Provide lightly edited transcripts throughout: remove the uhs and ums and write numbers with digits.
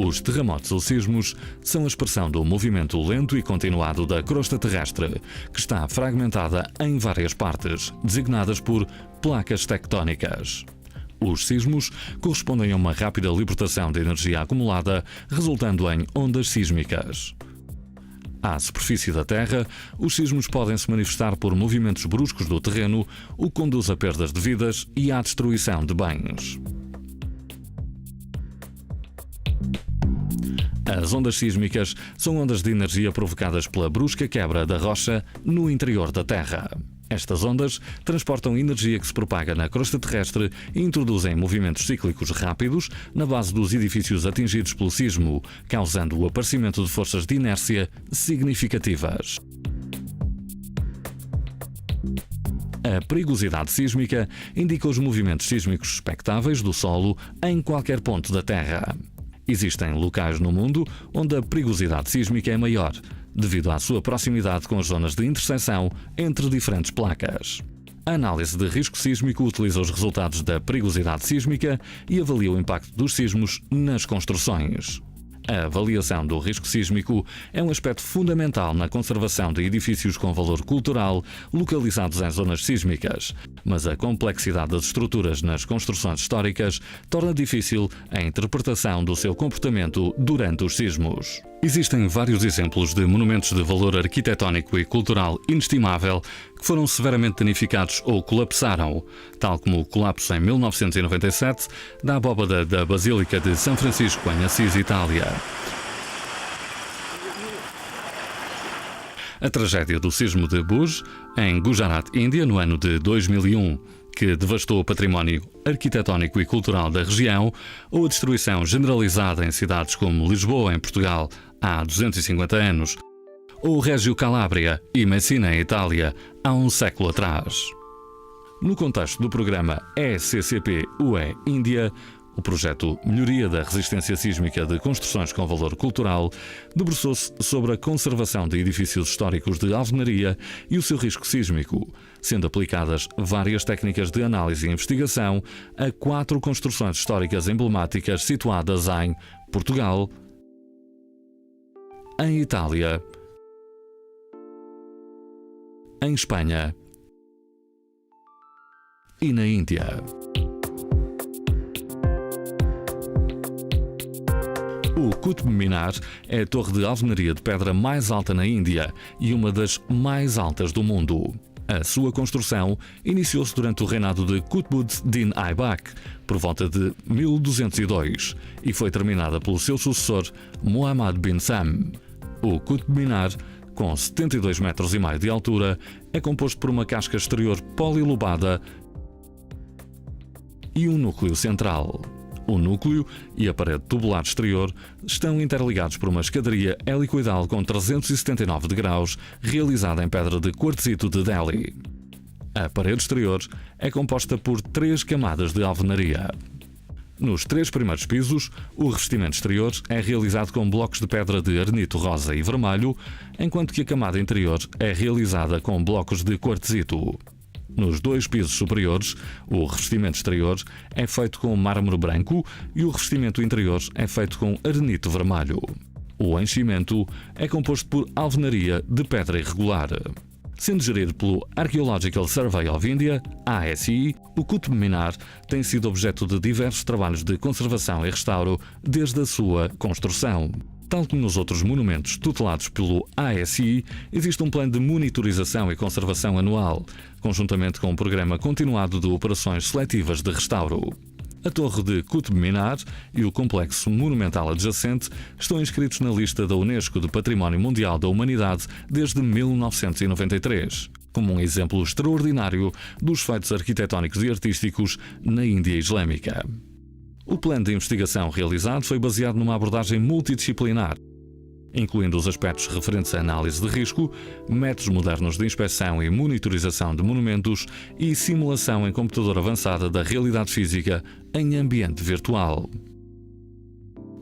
Os terremotos ou sismos são a expressão do movimento lento e continuado da crosta terrestre, que está fragmentada em várias partes, designadas por placas tectónicas. Os sismos correspondem a uma rápida libertação de energia acumulada, resultando em ondas sísmicas. À superfície da Terra, os sismos podem se manifestar por movimentos bruscos do terreno, o que conduz a perdas de vidas e à destruição de bens. As ondas sísmicas são ondas de energia provocadas pela brusca quebra da rocha no interior da Terra. Estas ondas transportam energia que se propaga na crosta terrestre e introduzem movimentos cíclicos rápidos na base dos edifícios atingidos pelo sismo, causando o aparecimento de forças de inércia significativas. A perigosidade sísmica indica os movimentos sísmicos expectáveis do solo em qualquer ponto da Terra. Existem locais no mundo onde a perigosidade sísmica é maior, devido à sua proximidade com as zonas de interseção entre diferentes placas. A análise de risco sísmico utiliza os resultados da perigosidade sísmica e avalia o impacto dos sismos nas construções. A avaliação do risco sísmico é um aspecto fundamental na conservação de edifícios com valor cultural localizados em zonas sísmicas, mas a complexidade das estruturas nas construções históricas torna difícil a interpretação do seu comportamento durante os sismos. Existem vários exemplos de monumentos de valor arquitetónico e cultural inestimável que foram severamente danificados ou colapsaram, tal como o colapso em 1997 da abóbada da Basílica de São Francisco em Assis, Itália. A tragédia do sismo de Bhuj, em Gujarat, Índia, no ano de 2001, que devastou o património arquitetónico e cultural da região, ou a destruição generalizada em cidades como Lisboa, em Portugal, há 250 anos, ou Reggio Calabria e Messina, em Itália, há um século atrás. No contexto do programa ECCP-UE Índia, o projeto Melhoria da Resistência Sísmica de Construções com Valor Cultural debruçou-se sobre a conservação de edifícios históricos de alvenaria e o seu risco sísmico, sendo aplicadas várias técnicas de análise e investigação a 4 construções históricas emblemáticas situadas em Portugal, em Itália, em Espanha e na Índia. O Qutb Minar é a torre de alvenaria de pedra mais alta na Índia e uma das mais altas do mundo. A sua construção iniciou-se durante o reinado de Qutbuddin Aibak, por volta de 1202, e foi terminada pelo seu sucessor, Muhammad bin Sam. O Qutb Minar, com 72,5 metros de altura, é composto por uma casca exterior polilobada e um núcleo central. O núcleo e a parede tubular exterior estão interligados por uma escadaria helicoidal com 379 degraus, realizada em pedra de quartzito de Delhi. A parede exterior é composta por 3 camadas de alvenaria. Nos 3 primeiros pisos, o revestimento exterior é realizado com blocos de pedra de arenito rosa e vermelho, enquanto que a camada interior é realizada com blocos de quartzito. Nos 2 pisos superiores, o revestimento exterior é feito com mármore branco e o revestimento interior é feito com arenito vermelho. O enchimento é composto por alvenaria de pedra irregular. Sendo gerido pelo Archaeological Survey of India, ASI, o Qutb Minar tem sido objeto de diversos trabalhos de conservação e restauro desde a sua construção. Tal como nos outros monumentos tutelados pelo ASI, existe um plano de monitorização e conservação anual, conjuntamente com um programa continuado de operações seletivas de restauro. A torre de Qutb Minar e o complexo monumental adjacente estão inscritos na lista da Unesco de Património Mundial da Humanidade desde 1993, como um exemplo extraordinário dos feitos arquitetónicos e artísticos na Índia Islâmica. O plano de investigação realizado foi baseado numa abordagem multidisciplinar, incluindo os aspectos referentes à análise de risco, métodos modernos de inspeção e monitorização de monumentos e simulação em computador avançada da realidade física em ambiente virtual.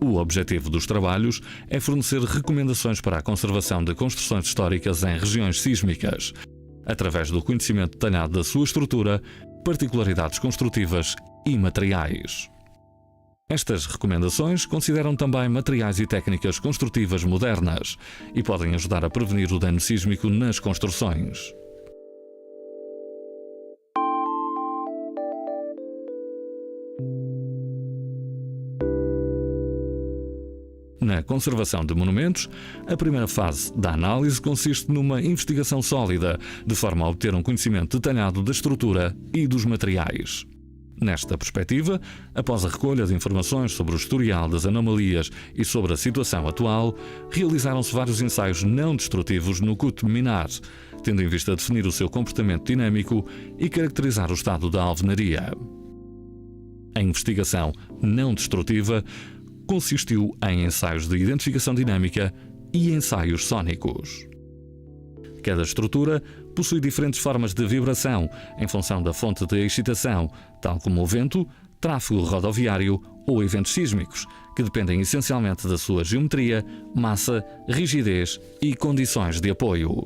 O objetivo dos trabalhos é fornecer recomendações para a conservação de construções históricas em regiões sísmicas, através do conhecimento detalhado da sua estrutura, particularidades construtivas e materiais. Estas recomendações consideram também materiais e técnicas construtivas modernas e podem ajudar a prevenir o dano sísmico nas construções. Na conservação de monumentos, a primeira fase da análise consiste numa investigação sólida, de forma a obter um conhecimento detalhado da estrutura e dos materiais. Nesta perspectiva, após a recolha de informações sobre o historial das anomalias e sobre a situação atual, realizaram-se vários ensaios não destrutivos no Qutb Minar, tendo em vista definir o seu comportamento dinâmico e caracterizar o estado da alvenaria. A investigação não destrutiva consistiu em ensaios de identificação dinâmica e ensaios sónicos. Cada estrutura possui diferentes formas de vibração em função da fonte de excitação, tal como o vento, tráfego rodoviário ou eventos sísmicos, que dependem essencialmente da sua geometria, massa, rigidez e condições de apoio.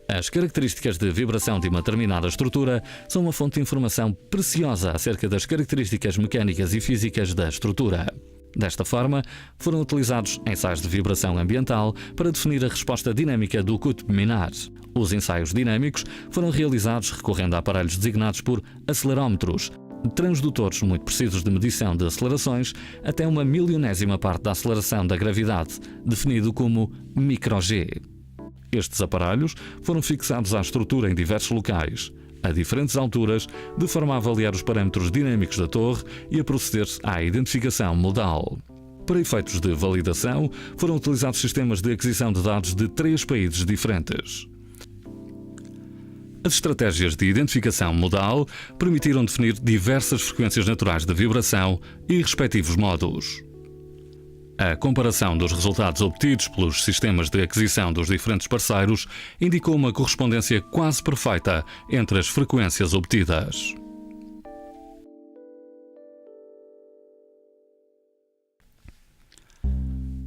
As características de vibração de uma determinada estrutura são uma fonte de informação preciosa acerca das características mecânicas e físicas da estrutura. Desta forma, foram utilizados ensaios de vibração ambiental para definir a resposta dinâmica do Qutb Minar. Os ensaios dinâmicos foram realizados recorrendo a aparelhos designados por acelerómetros, transdutores muito precisos de medição de acelerações até uma milionésima parte da aceleração da gravidade, definido como micro-G. Estes aparelhos foram fixados à estrutura em diversos locais, a diferentes alturas, de forma a avaliar os parâmetros dinâmicos da torre e a proceder-se à identificação modal. Para efeitos de validação, foram utilizados sistemas de aquisição de dados de 3 países diferentes. As estratégias de identificação modal permitiram definir diversas frequências naturais de vibração e respectivos modos. A comparação dos resultados obtidos pelos sistemas de aquisição dos diferentes parceiros indicou uma correspondência quase perfeita entre as frequências obtidas.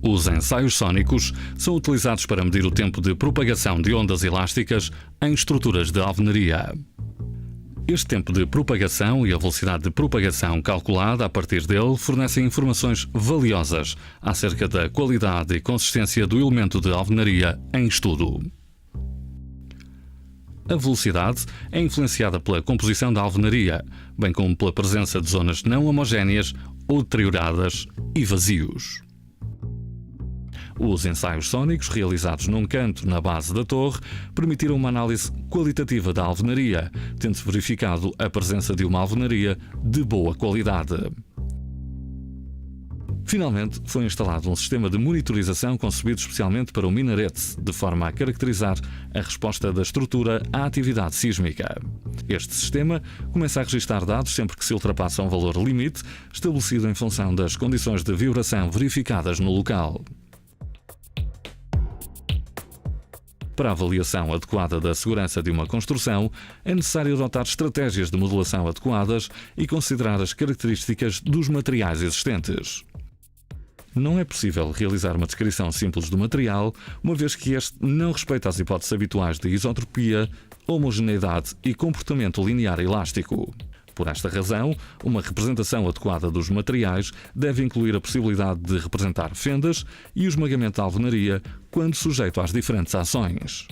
Os ensaios sónicos são utilizados para medir o tempo de propagação de ondas elásticas em estruturas de alvenaria. Este tempo de propagação e a velocidade de propagação calculada a partir dele fornecem informações valiosas acerca da qualidade e consistência do elemento de alvenaria em estudo. A velocidade é influenciada pela composição da alvenaria, bem como pela presença de zonas não homogéneas ou deterioradas e vazios. Os ensaios sónicos, realizados num canto na base da torre, permitiram uma análise qualitativa da alvenaria, tendo-se verificado a presença de uma alvenaria de boa qualidade. Finalmente, foi instalado um sistema de monitorização concebido especialmente para o minarete, de forma a caracterizar a resposta da estrutura à atividade sísmica. Este sistema começa a registrar dados sempre que se ultrapassa um valor limite, estabelecido em função das condições de vibração verificadas no local. Para a avaliação adequada da segurança de uma construção, é necessário adotar estratégias de modelação adequadas e considerar as características dos materiais existentes. Não é possível realizar uma descrição simples do material, uma vez que este não respeita as hipóteses habituais de isotropia, homogeneidade e comportamento linear elástico. Por esta razão, uma representação adequada dos materiais deve incluir a possibilidade de representar fendas e o esmagamento da alvenaria quando sujeito às diferentes ações.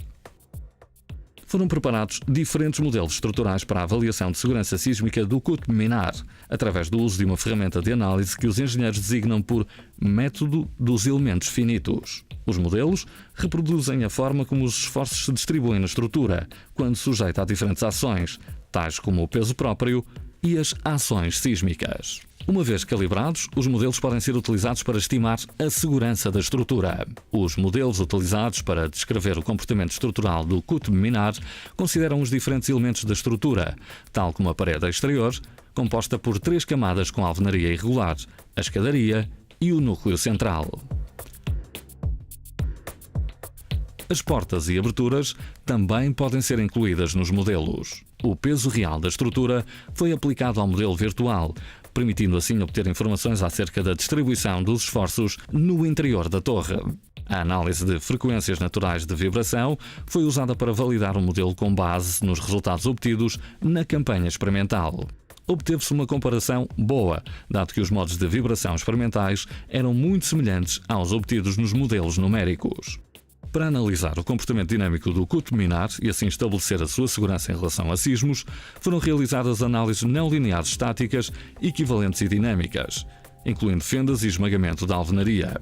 Foram preparados diferentes modelos estruturais para a avaliação de segurança sísmica do Qutb Minar, através do uso de uma ferramenta de análise que os engenheiros designam por método dos elementos finitos. Os modelos reproduzem a forma como os esforços se distribuem na estrutura, quando sujeita a diferentes ações, tais como o peso próprio e as ações sísmicas. Uma vez calibrados, os modelos podem ser utilizados para estimar a segurança da estrutura. Os modelos utilizados para descrever o comportamento estrutural do Qutb Minar consideram os diferentes elementos da estrutura, tal como a parede exterior, composta por 3 camadas com alvenaria irregular, a escadaria e o núcleo central. As portas e aberturas também podem ser incluídas nos modelos. O peso real da estrutura foi aplicado ao modelo virtual, permitindo assim obter informações acerca da distribuição dos esforços no interior da torre. A análise de frequências naturais de vibração foi usada para validar o modelo com base nos resultados obtidos na campanha experimental. obteve-se uma comparação boa, dado que os modos de vibração experimentais eram muito semelhantes aos obtidos nos modelos numéricos. Para analisar o comportamento dinâmico do cuto minar e assim estabelecer a sua segurança em relação a sismos, foram realizadas análises não lineares estáticas, equivalentes e dinâmicas, incluindo fendas e esmagamento da alvenaria.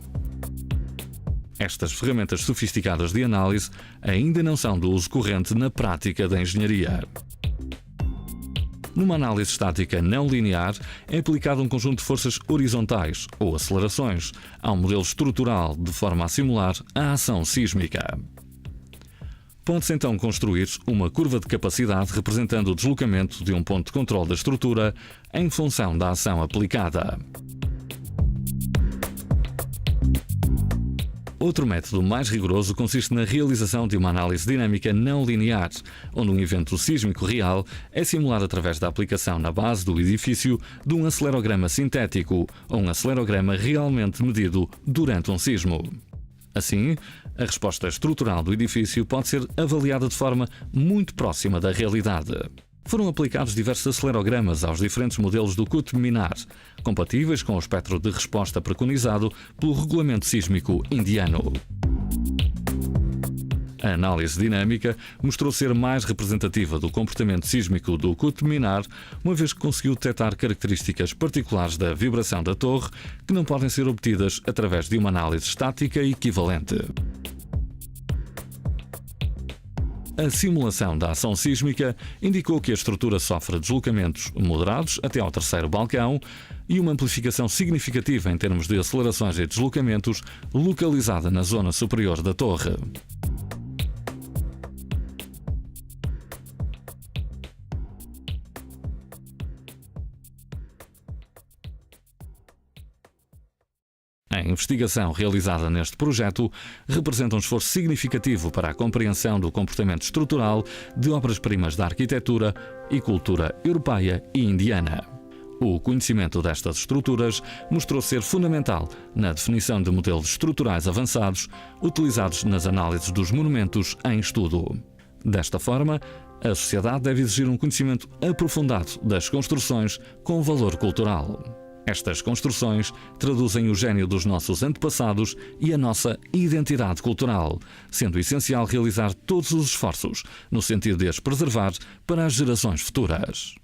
Estas ferramentas sofisticadas de análise ainda não são do uso corrente na prática da engenharia. Numa análise estática não linear, é aplicado um conjunto de forças horizontais, ou acelerações, a um modelo estrutural de forma a simular a ação sísmica. Pode-se então construir uma curva de capacidade representando o deslocamento de um ponto de controle da estrutura em função da ação aplicada. Outro método mais rigoroso consiste na realização de uma análise dinâmica não linear, onde um evento sísmico real é simulado através da aplicação na base do edifício de um acelerograma sintético ou um acelerograma realmente medido durante um sismo. Assim, a resposta estrutural do edifício pode ser avaliada de forma muito próxima da realidade. Foram aplicados diversos acelerogramas aos diferentes modelos do cuto minar, compatíveis com o espectro de resposta preconizado pelo regulamento sísmico indiano. A análise dinâmica mostrou ser mais representativa do comportamento sísmico do cuto minar, uma vez que conseguiu detectar características particulares da vibração da torre que não podem ser obtidas através de uma análise estática equivalente. A simulação da ação sísmica indicou que a estrutura sofre deslocamentos moderados até ao terceiro balcão e uma amplificação significativa em termos de acelerações e deslocamentos localizada na zona superior da torre. A investigação realizada neste projeto representa um esforço significativo para a compreensão do comportamento estrutural de obras-primas da arquitetura e cultura europeia e indiana. O conhecimento destas estruturas mostrou ser fundamental na definição de modelos estruturais avançados utilizados nas análises dos monumentos em estudo. Desta forma, a sociedade deve exigir um conhecimento aprofundado das construções com valor cultural. Estas construções traduzem o gênio dos nossos antepassados e a nossa identidade cultural, sendo essencial realizar todos os esforços no sentido de as preservar para as gerações futuras.